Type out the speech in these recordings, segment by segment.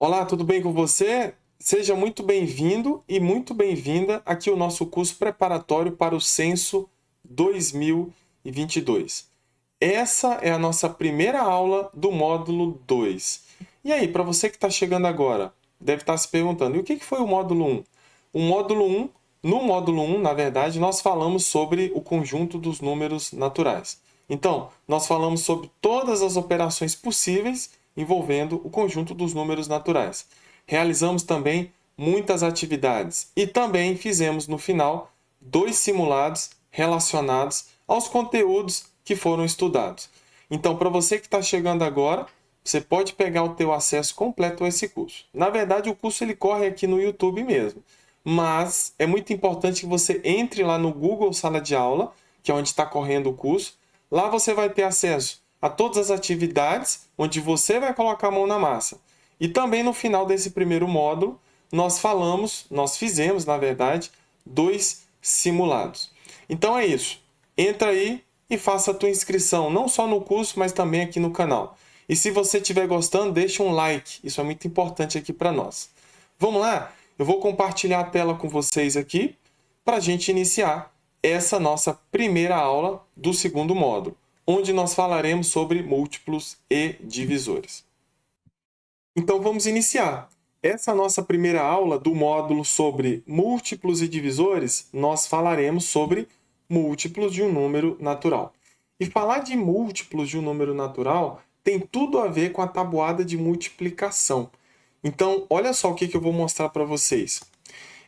Olá, tudo bem com você? Seja muito bem-vindo e muito bem-vinda aqui ao nosso curso preparatório para o Censo 2022. Essa é a nossa primeira aula do módulo 2. E aí, para você que está chegando agora, deve estar se perguntando, e o que foi o módulo 1? O módulo 1, no módulo 1, na verdade, nós falamos sobre o conjunto dos números naturais. Então, nós falamos sobre todas as operações possíveis envolvendo o conjunto dos números naturais. Realizamos também muitas atividades e também fizemos no final 2 simulados relacionados aos conteúdos que foram estudados. Então, para você que está chegando agora, você pode pegar o teu acesso completo a esse curso. Na verdade, o curso ele corre aqui no YouTube mesmo, mas é muito importante que você entre lá no Google Sala de Aula, que é onde está correndo o curso. Lá você vai ter acesso a todas as atividades, onde você vai colocar a mão na massa. E também no final desse primeiro módulo, nós fizemos, na verdade, 2 simulados. Então é isso. Entra aí e faça a tua inscrição, não só no curso, mas também aqui no canal. E se você estiver gostando, deixa um like. Isso é muito importante aqui para nós. Vamos lá? Eu vou compartilhar a tela com vocês aqui para a gente iniciar essa nossa primeira aula do segundo módulo, onde nós falaremos sobre múltiplos e divisores. Então vamos iniciar. Essa nossa primeira aula do módulo sobre múltiplos e divisores, nós falaremos sobre múltiplos de um número natural. E falar de múltiplos de um número natural tem tudo a ver com a tabuada de multiplicação. Então, olha só o que eu vou mostrar para vocês.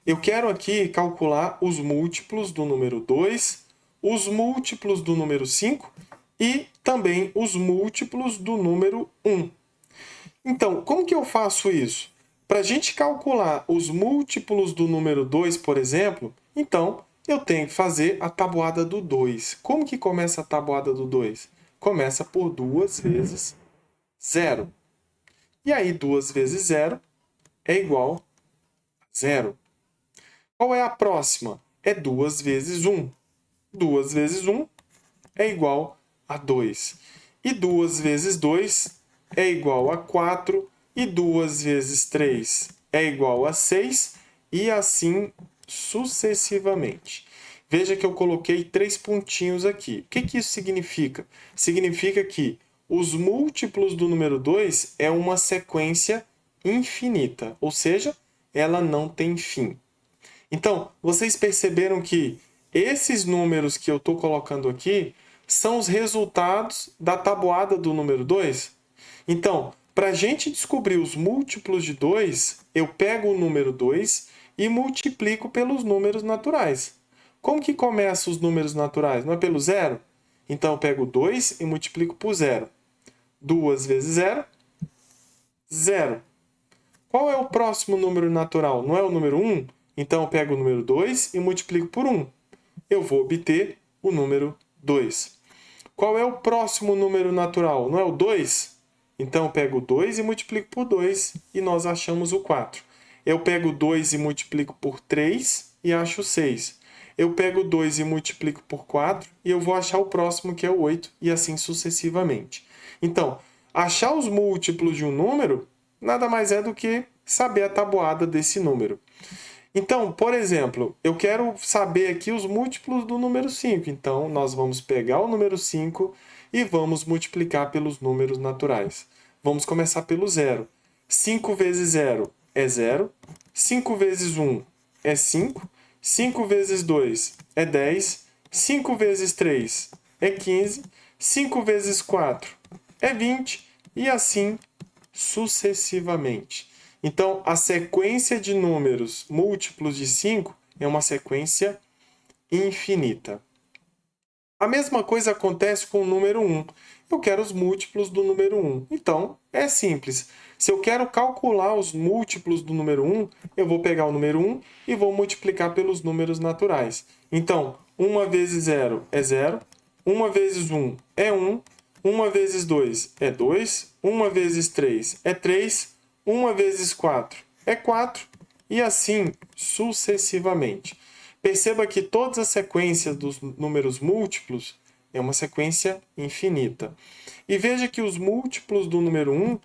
Eu quero aqui calcular os múltiplos do número 2, os múltiplos do número 5 e também os múltiplos do número 1. Então, como que eu faço isso? Para a gente calcular os múltiplos do número 2, por exemplo, então eu tenho que fazer a tabuada do 2. Como que começa a tabuada do 2? Começa por 2 vezes 0. E aí, 2 vezes 0 é igual a 0. Qual é a próxima? É 2 vezes 1. 2 vezes 1 é igual a 2. E 2 vezes 2 é igual a 4. E 2 vezes 3 é igual a 6. E assim sucessivamente. Veja que eu coloquei 3 pontinhos aqui. O que isso significa? Significa que os múltiplos do número 2 é uma sequência infinita, ou seja, ela não tem fim. Então, vocês perceberam que esses números que eu estou colocando aqui são os resultados da tabuada do número 2? Então, para a gente descobrir os múltiplos de 2, eu pego o número 2 e multiplico pelos números naturais. Como que começam os números naturais? Não é pelo zero? Então, eu pego 2 e multiplico por zero. 2 vezes zero, zero. Qual é o próximo número natural? Não é o número 1? Então eu pego o número 2 e multiplico por 1. Eu vou obter o número 2. Qual é o próximo número natural? Não é o 2? Então eu pego o 2 e multiplico por 2 e nós achamos o 4. Eu pego o 2 e multiplico por 3 e acho 6. Eu pego o 2 e multiplico por 4 e eu vou achar o próximo, que é o 8, e assim sucessivamente. Então, achar os múltiplos de um número nada mais é do que saber a tabuada desse número. Então, por exemplo, eu quero saber aqui os múltiplos do número 5. Então, nós vamos pegar o número 5 e vamos multiplicar pelos números naturais. Vamos começar pelo zero. 5 vezes 0 é 0. 5 vezes 1 é 5. 5 vezes 2 é 10. 5 vezes 3 é 15. 5 vezes 4 é 20. E assim sucessivamente. Então, a sequência de números múltiplos de 5 é uma sequência infinita. A mesma coisa acontece com o número 1. Eu quero os múltiplos do número 1. Então, é simples. Se eu quero calcular os múltiplos do número 1, eu vou pegar o número 1 e vou multiplicar pelos números naturais. Então, 1 vezes 0 é 0. 1 vezes 1 é 1. 1 vezes 2 é 2. 1 vezes 3 é 3. 1 vezes 4 é 4. E assim sucessivamente. Perceba que todas as sequências dos números múltiplos é uma sequência infinita. E veja que os múltiplos do número 1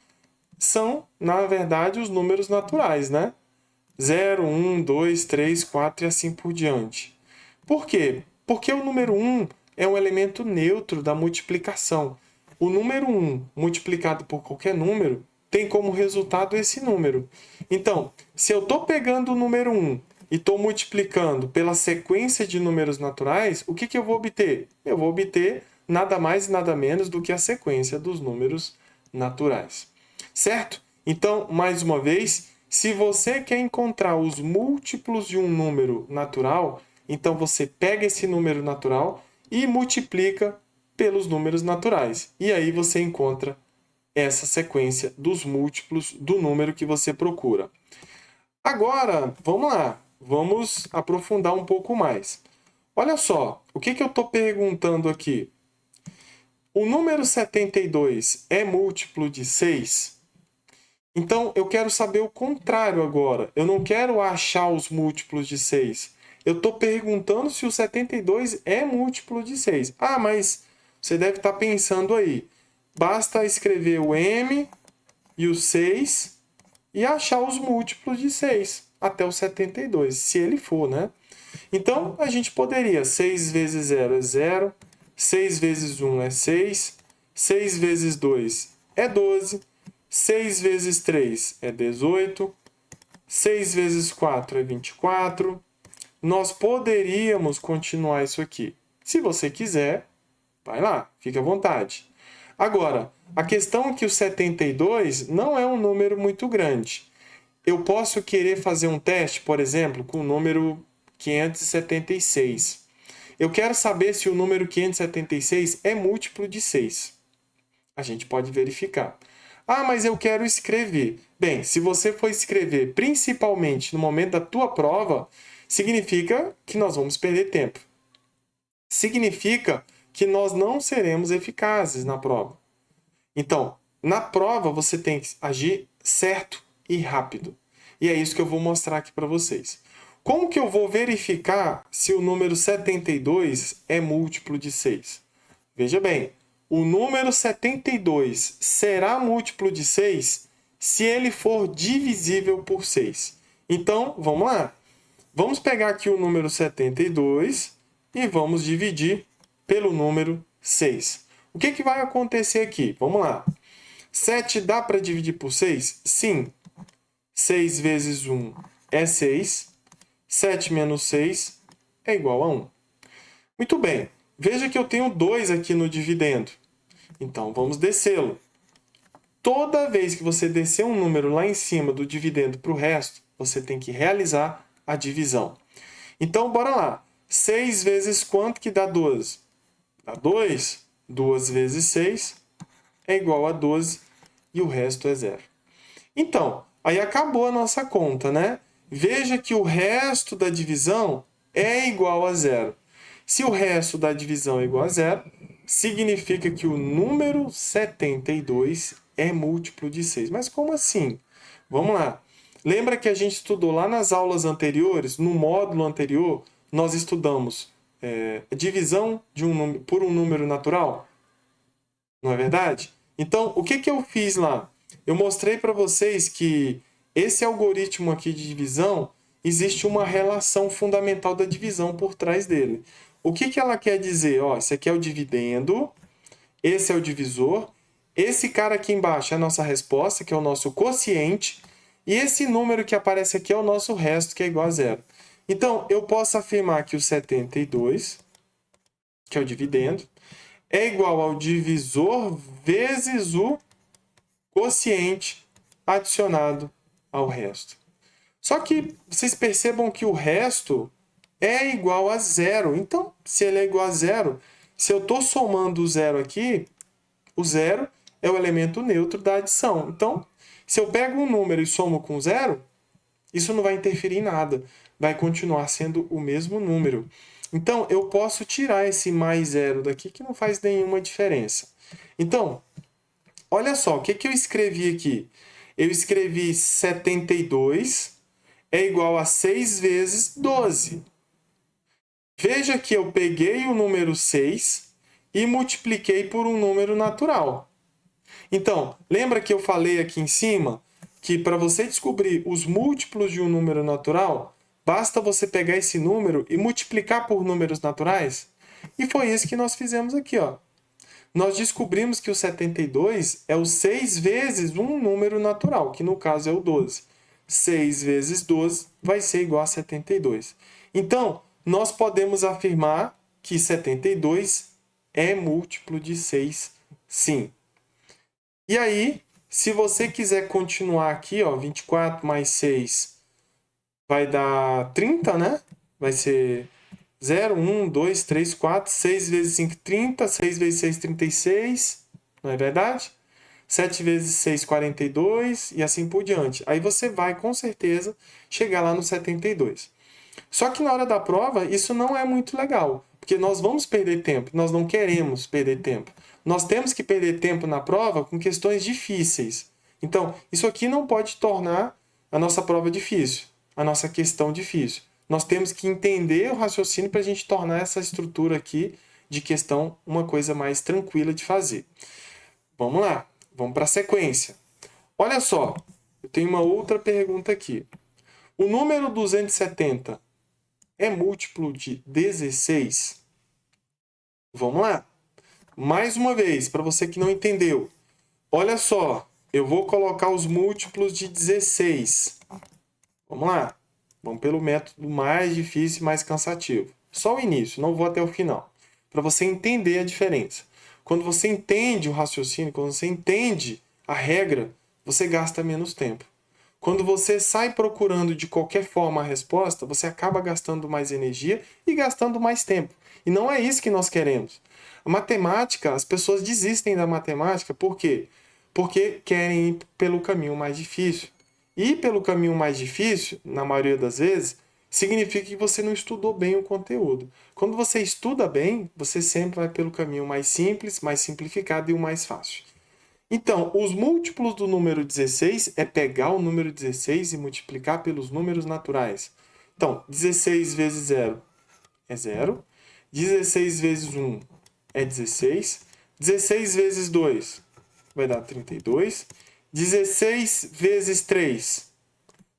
são, na verdade, os números naturais, né? 0, 1, 2, 3, 4 e assim por diante. Por quê? Porque o número 1 é um elemento neutro da multiplicação. O número 1 multiplicado por qualquer número tem como resultado esse número. Então, se eu estou pegando o número 1 e estou multiplicando pela sequência de números naturais, o que eu vou obter? Eu vou obter nada mais e nada menos do que a sequência dos números naturais. Certo? Então, mais uma vez, se você quer encontrar os múltiplos de um número natural, então você pega esse número natural e multiplica pelos números naturais. E aí você encontra essa sequência dos múltiplos do número que você procura. Agora, vamos lá. Vamos aprofundar um pouco mais. Olha só, o que eu estou perguntando aqui? O número 72 é múltiplo de 6? Então, eu quero saber o contrário agora. Eu não quero achar os múltiplos de 6. Eu estou perguntando se o 72 é múltiplo de 6. Ah, mas você deve estar pensando aí. Basta escrever o m e o 6 e achar os múltiplos de 6 até o 72, se ele for, né? Então, a gente poderia. 6 vezes 0 é 0. 6 vezes 1 é 6. 6 vezes 2 é 12. 6 vezes 3 é 18. 6 vezes 4 é 24. Nós poderíamos continuar isso aqui. Se você quiser, vai lá, fique à vontade. Agora, a questão é que o 72 não é um número muito grande. Eu posso querer fazer um teste, por exemplo, com o número 576. Eu quero saber se o número 576 é múltiplo de 6. A gente pode verificar. Ah, mas eu quero escrever. Bem, se você for escrever principalmente no momento da tua prova, significa que nós vamos perder tempo. Significa que nós não seremos eficazes na prova. Então, na prova você tem que agir certo e rápido. E é isso que eu vou mostrar aqui para vocês. Como que eu vou verificar se o número 72 é múltiplo de 6? Veja bem, o número 72 será múltiplo de 6 se ele for divisível por 6. Então, vamos lá. Vamos pegar aqui o número 72 e vamos dividir pelo número 6. O que vai acontecer aqui? Vamos lá. 7 dá para dividir por 6? Sim. 6 vezes 1 é 6. 7 menos 6 é igual a 1. Muito bem. Veja que eu tenho 2 aqui no dividendo. Então, vamos descê-lo. Toda vez que você descer um número lá em cima do dividendo para o resto, você tem que realizar a divisão. Então, bora lá. 6 vezes quanto que dá 12? Dá 2. 2 vezes 6 é igual a 12 e o resto é 0. Então, aí acabou a nossa conta, né? Veja que o resto da divisão é igual a 0. Se o resto da divisão é igual a 0, significa que o número 72 é múltiplo de 6. Mas como assim? Vamos lá. Lembra que a gente estudou lá nas aulas anteriores, no módulo anterior, nós estudamos divisão de por um número natural? Não é verdade? Então, o que eu fiz lá? Eu mostrei para vocês que esse algoritmo aqui de divisão, existe uma relação fundamental da divisão por trás dele. O que ela quer dizer? Ó, esse aqui é o dividendo, esse é o divisor, esse cara aqui embaixo é a nossa resposta, que é o nosso quociente, e esse número que aparece aqui é o nosso resto, que é igual a 0. Então, eu posso afirmar que o 72, que é o dividendo, é igual ao divisor vezes o quociente adicionado ao resto. Só que vocês percebam que o resto é igual a 0. Então, se ele é igual a 0, se eu estou somando o 0 aqui, o 0 é o elemento neutro da adição. Então, se eu pego um número e somo com 0, isso não vai interferir em nada. Vai continuar sendo o mesmo número. Então, eu posso tirar esse mais 0 daqui, que não faz nenhuma diferença. Então, olha só, o que eu escrevi aqui? Eu escrevi 72 é igual a 6 vezes 12. Veja que eu peguei o número 6 e multipliquei por um número natural. Então, lembra que eu falei aqui em cima que para você descobrir os múltiplos de um número natural, basta você pegar esse número e multiplicar por números naturais? E foi isso que nós fizemos aqui, ó. Nós descobrimos que o 72 é o 6 vezes um número natural, que no caso é o 12. 6 vezes 12 vai ser igual a 72. Então, nós podemos afirmar que 72 é múltiplo de 6, sim. E aí, se você quiser continuar aqui, ó, 24 mais 6 vai dar 30, né? Vai ser 0, 1, 2, 3, 4, 6 vezes 5, 30, 6 vezes 6, 36, não é verdade? 7 vezes 6, 42 e assim por diante. Aí você vai, com certeza, chegar lá no 72. Só que na hora da prova, isso não é muito legal, porque nós vamos perder tempo, nós não queremos perder tempo. Nós temos que perder tempo na prova com questões difíceis. Então, isso aqui não pode tornar a nossa prova difícil, a nossa questão difícil. Nós temos que entender o raciocínio para a gente tornar essa estrutura aqui de questão uma coisa mais tranquila de fazer. Vamos lá, vamos para a sequência. Olha só, eu tenho uma outra pergunta aqui. O número 270 é múltiplo de 16? Vamos lá. Mais uma vez, para você que não entendeu. Olha só, eu vou colocar os múltiplos de 16. Vamos lá. Vamos pelo método mais difícil e mais cansativo. Só o início, não vou até o final. Para você entender a diferença. Quando você entende o raciocínio, quando você entende a regra, você gasta menos tempo. Quando você sai procurando de qualquer forma a resposta, você acaba gastando mais energia e gastando mais tempo. E não é isso que nós queremos. A matemática, as pessoas desistem da matemática, por quê? Porque querem ir pelo caminho mais difícil. Ir pelo caminho mais difícil, na maioria das vezes, significa que você não estudou bem o conteúdo. Quando você estuda bem, você sempre vai pelo caminho mais simples, mais simplificado e o mais fácil. Então, os múltiplos do número 16 é pegar o número 16 e multiplicar pelos números naturais. Então, 16 vezes 0 é 0. 16 vezes 1 é 16. 16 vezes 2 vai dar 32. 16 vezes 3.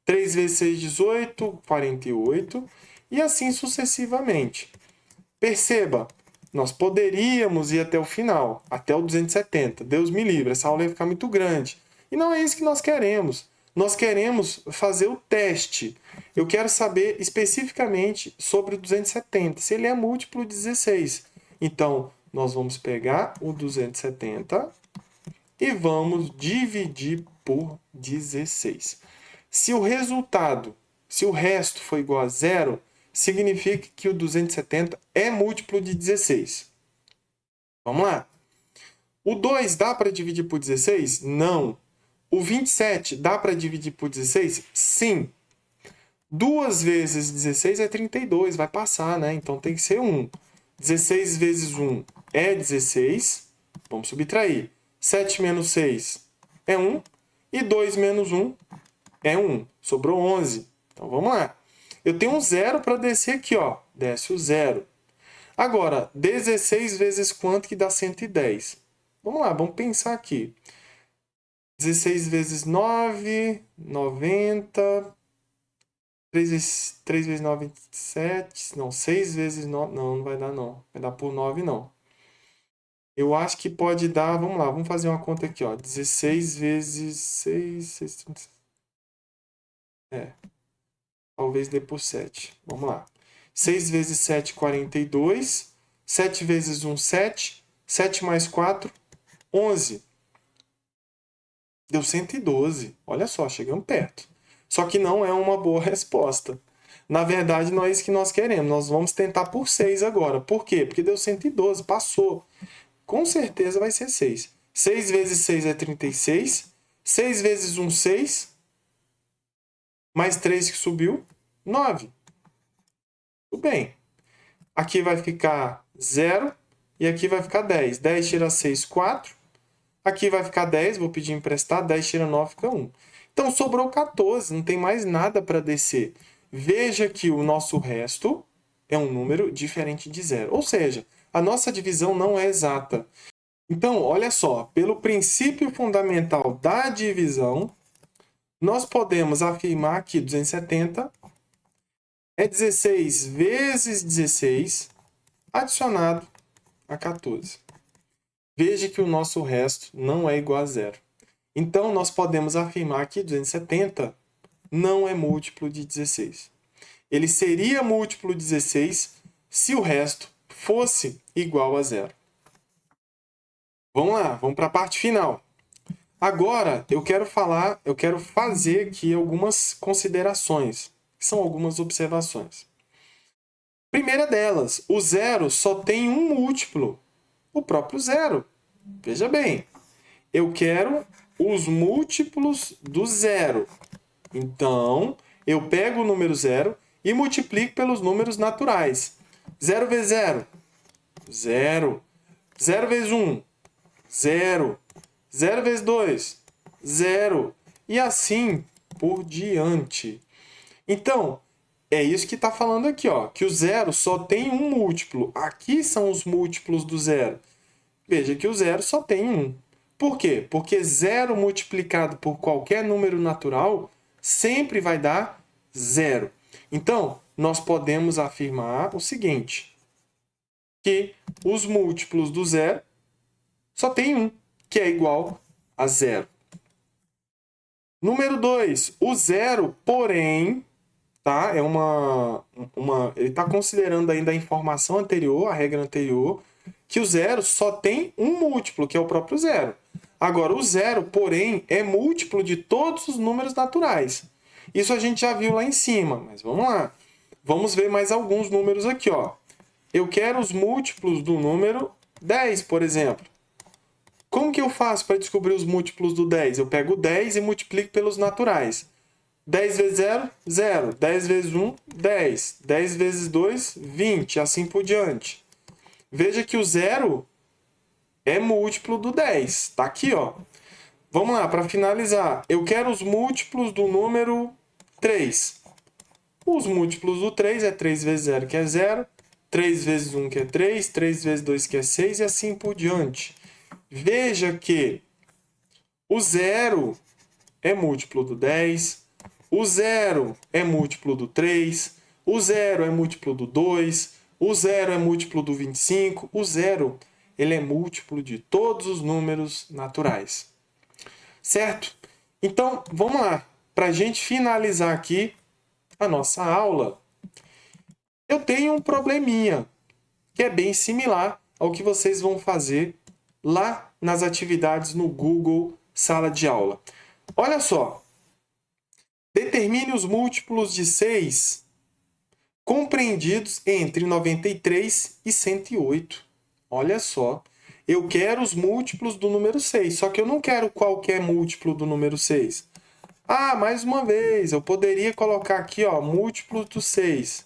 3 vezes 6, 18. 48. E assim sucessivamente. Perceba, nós poderíamos ir até o final, até o 270. Deus me livre, essa aula ia ficar muito grande. E não é isso que nós queremos. Nós queremos fazer o teste. Eu quero saber especificamente sobre o 270, se ele é múltiplo de 16. Então, nós vamos pegar o 270 e vamos dividir por 16. Se o resultado, se o resto for igual a zero, significa que o 270 é múltiplo de 16. Vamos lá. O 2 dá para dividir por 16? Não. O 27 dá para dividir por 16? Sim. 2 vezes 16 é 32, vai passar, né? Então tem que ser 1. 16 vezes 1 é 16. Vamos subtrair. 7 menos 6 é 1. E 2 menos 1 é 1. Sobrou 11. Então vamos lá. Eu tenho um zero para descer aqui, ó. Desce o zero. Agora, 16 vezes quanto que dá 110? Vamos lá, vamos pensar aqui. 16 vezes 9, 90. 3 vezes 9, 27. Não, 6 vezes 9. Não, não vai dar não. Vai dar por 9 não. Eu acho que pode dar, vamos lá, vamos fazer uma conta aqui, ó. 16 vezes 6, talvez dê por 7. Vamos lá. 6 vezes 7, 42. 7 vezes 1, 7. 7 mais 4, 11. Deu 112. Olha só, chegamos perto. Só que não é uma boa resposta. Na verdade, não é isso que nós queremos. Nós vamos tentar por 6 agora. Por quê? Porque deu 112, passou. Com certeza vai ser 6. 6 vezes 6 é 36. 6 vezes 1, 6. Mais 3 que subiu, 9. Tudo bem. Aqui vai ficar 0 e aqui vai ficar 10. 10 tira 6, 4. Aqui vai ficar 10, vou pedir emprestado. 10 tira 9, fica 1. Então sobrou 14, não tem mais nada para descer. Veja que o nosso resto é um número diferente de 0. Ou seja, a nossa divisão não é exata. Então, olha só, pelo princípio fundamental da divisão, nós podemos afirmar que 270 é 16 vezes 16 adicionado a 14. Veja que o nosso resto não é igual a zero. Então, nós podemos afirmar que 270 não é múltiplo de 16. Ele seria múltiplo de 16 se o resto fosse igual a zero. Vamos lá, vamos para a parte final. Agora, eu quero fazer aqui algumas considerações, que são algumas observações. Primeira delas, o zero só tem um múltiplo, o próprio zero. Veja bem, eu quero os múltiplos do zero. Então, eu pego o número zero e multiplico pelos números naturais. 0 vezes 0, 0. 0 vezes 1, 0. 0 vezes 2, 0. E assim por diante. Então, é isso que está falando aqui, ó, que o zero só tem um múltiplo. Aqui são os múltiplos do zero. Veja que o zero só tem um. Por quê? Porque zero multiplicado por qualquer número natural sempre vai dar zero. Então, nós podemos afirmar o seguinte, que os múltiplos do zero só tem um, que é igual a zero. Número 2, o zero, porém, tá? Ele está considerando ainda a informação anterior, a regra anterior, que o zero só tem um múltiplo, que é o próprio zero. Agora, o zero, porém, é múltiplo de todos os números naturais. Isso a gente já viu lá em cima, mas vamos lá. Vamos ver mais alguns números aqui, ó. Eu quero os múltiplos do número 10, por exemplo. Como que eu faço para descobrir os múltiplos do 10? Eu pego o 10 e multiplico pelos naturais. 10 vezes 0, 0. 10 vezes 1, 10. 10 vezes 2, 20. Assim por diante. Veja que o 0 é múltiplo do 10. Está aqui, ó. Vamos lá, para finalizar. Eu quero os múltiplos do número 3. Os múltiplos do 3 é 3 vezes 0, que é 0. 3 vezes 1, que é 3. 3 vezes 2, que é 6. E assim por diante. Veja que o 0 é múltiplo do 10. O 0 é múltiplo do 3. O 0 é múltiplo do 2. O 0 é múltiplo do 25. O 0 ele é múltiplo de todos os números naturais. Certo? Então, vamos lá. Para a gente finalizar aqui a nossa aula, eu tenho um probleminha que é bem similar ao que vocês vão fazer lá nas atividades no Google Sala de Aula. Olha só. Determine os múltiplos de 6 compreendidos entre 93 e 108. Olha só. Eu quero os múltiplos do número 6, só que eu não quero qualquer múltiplo do número 6. Ah, mais uma vez, eu poderia colocar aqui, ó, múltiplos do 6.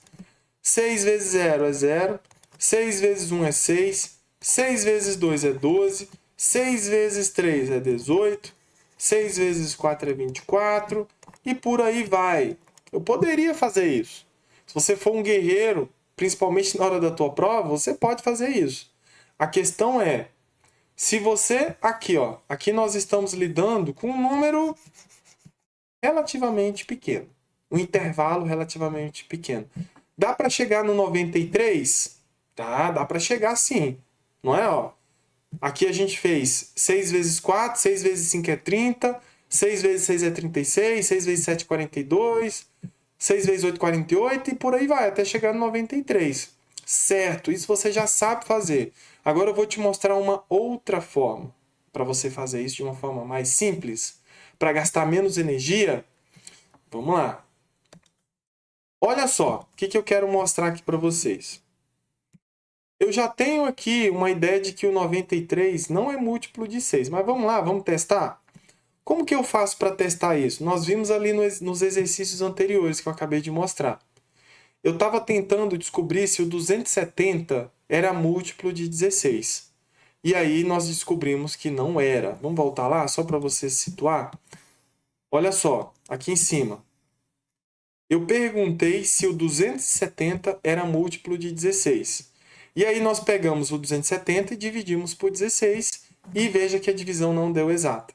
6 vezes 0 é 0. 6 vezes 1 é 6. 6 vezes 2 é 12. 6 vezes 3 é 18. 6 vezes 4 é 24. E por aí vai. Eu poderia fazer isso. Se você for um guerreiro, principalmente na hora da tua prova, você pode fazer isso. A questão é, se você... Aqui, ó. Aqui nós estamos lidando com um número relativamente pequeno. Um intervalo relativamente pequeno. Dá para chegar no 93? Tá, dá para chegar sim. Não é? Ó. Aqui a gente fez 6 vezes 4, 6 vezes 5 é 30, 6 vezes 6 é 36, 6 vezes 7 é 42, 6 vezes 8 é 48 e por aí vai, até chegar no 93. Certo, isso você já sabe fazer. Agora eu vou te mostrar uma outra forma para você fazer isso de uma forma mais simples, para gastar menos energia. Vamos lá. Olha só, o que eu quero mostrar aqui para vocês. Eu já tenho aqui uma ideia de que o 93 não é múltiplo de 6, mas vamos lá, vamos testar? Como que eu faço para testar isso? Nós vimos ali nos exercícios anteriores que eu acabei de mostrar. Eu estava tentando descobrir se o 270 era múltiplo de 16. E aí nós descobrimos que não era. Vamos voltar lá, só para você se situar? Olha só, aqui em cima. Eu perguntei se o 270 era múltiplo de 16. E aí nós pegamos o 270 e dividimos por 16 e veja que a divisão não deu exata.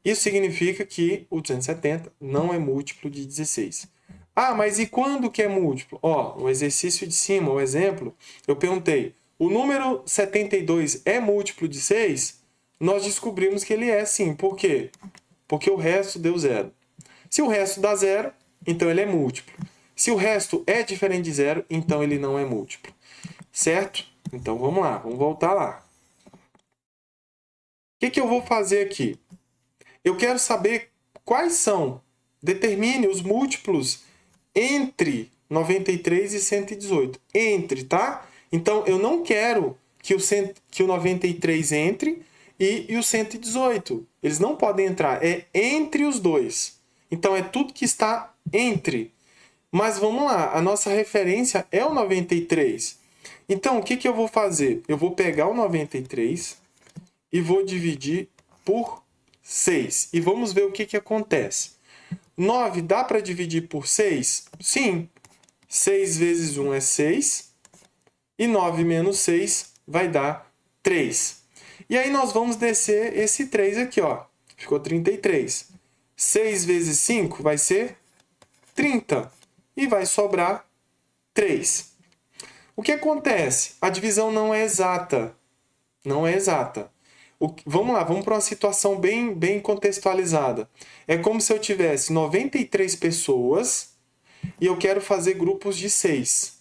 Isso significa que o 270 não é múltiplo de 16. Ah, mas e quando que é múltiplo? Ó, o exercício de cima, o exemplo, eu perguntei, o número 72 é múltiplo de 6? Nós descobrimos que ele é sim. Por quê? Porque o resto deu zero. Se o resto dá zero, então ele é múltiplo. Se o resto é diferente de zero, então ele não é múltiplo. Certo? Então vamos lá, vamos voltar lá. O que eu vou fazer aqui? Eu quero saber quais são. Determine os múltiplos entre 93 e 118. Entre, tá? Então, eu não quero que o 93 entre e o 118. Eles não podem entrar. É entre os dois. Então, é tudo que está entre. Mas vamos lá. A nossa referência é o 93. Então, o que eu vou fazer? Eu vou pegar o 93 e vou dividir por 6. E vamos ver o que acontece. 9 dá para dividir por 6? Sim. 6 vezes 1 é 6. E 9 menos 6 vai dar 3. E aí nós vamos descer esse 3 aqui, ó. Ficou 33. 6 vezes 5 vai ser 30. E vai sobrar 3. O que acontece? A divisão não é exata. Não é exata. Vamos lá, vamos para uma situação bem contextualizada. É como se eu tivesse 93 pessoas e eu quero fazer grupos de 6.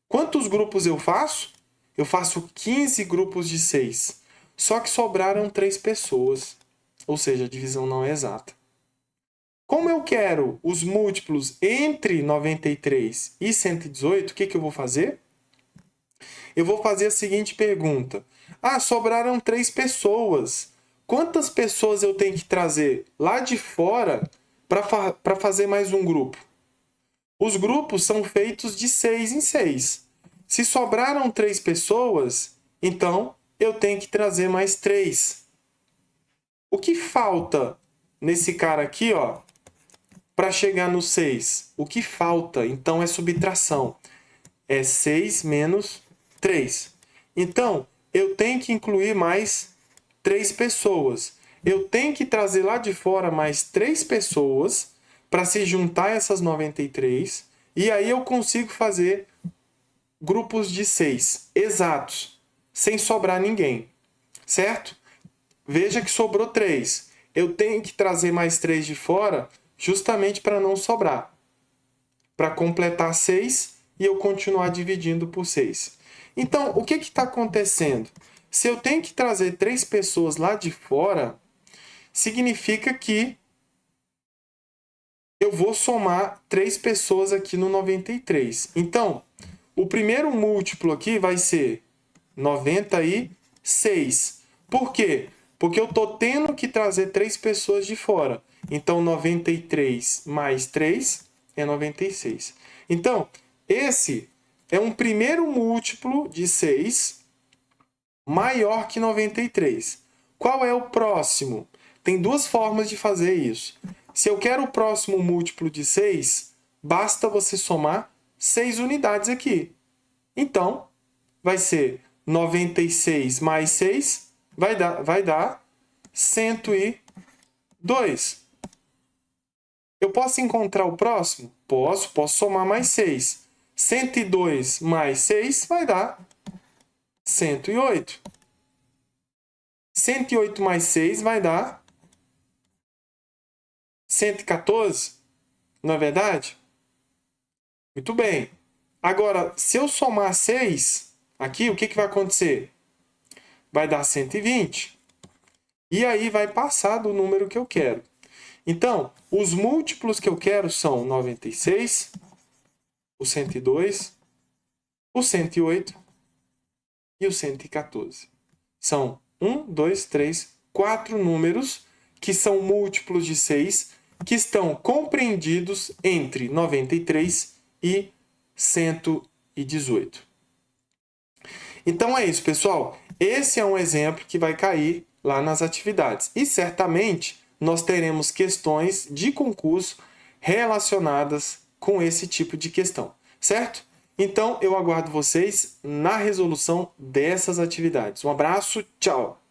Quantos grupos eu faço? Eu faço 15 grupos de 6. Só que sobraram 3 pessoas. Ou seja, a divisão não é exata. Como eu quero os múltiplos entre 93 e 118, o que eu vou fazer? Eu vou fazer a seguinte pergunta. Ah, sobraram 3 pessoas. Quantas pessoas eu tenho que trazer lá de fora para fazer mais um grupo? Os grupos são feitos de 6 em 6. Se sobraram 3 pessoas, então eu tenho que trazer mais 3. O que falta nesse cara aqui, ó, para chegar no 6? O que falta, então, é subtração. É 6 menos 3. Então, eu tenho que incluir mais 3 pessoas. Eu tenho que trazer lá de fora mais 3 pessoas para se juntar essas 93. E aí eu consigo fazer grupos de 6 exatos, sem sobrar ninguém. Certo? Veja que sobrou 3. Eu tenho que trazer mais 3 de fora justamente para não sobrar. Para completar 6 e eu continuar dividindo por 6. Então, o que está acontecendo? Se eu tenho que trazer 3 pessoas lá de fora, significa que eu vou somar 3 pessoas aqui no 93. Então, o primeiro múltiplo aqui vai ser 96. Por quê? Porque eu estou tendo que trazer 3 pessoas de fora. Então, 93 mais 3 é 96. Então, esse é um primeiro múltiplo de 6 maior que 93. Qual é o próximo? Tem 2 formas de fazer isso. Se eu quero o próximo múltiplo de 6, basta você somar 6 unidades aqui. Então, vai ser 96 mais 6, vai dar 102. Eu posso encontrar o próximo? Posso somar mais 6. 102 mais 6 vai dar 108. 108 mais 6 vai dar 114. Não é verdade? Muito bem. Agora, se eu somar 6, aqui, o que vai acontecer? Vai dar 120. E aí vai passar do número que eu quero. Então, os múltiplos que eu quero são 96, o 102, o 108 e o 114. São 1, 2, 3, 4 números que são múltiplos de 6, que estão compreendidos entre 93 e 118. Então é isso, pessoal. Esse é um exemplo que vai cair lá nas atividades. E certamente nós teremos questões de concurso relacionadas com esse tipo de questão, certo? Então, eu aguardo vocês na resolução dessas atividades. Um abraço, tchau!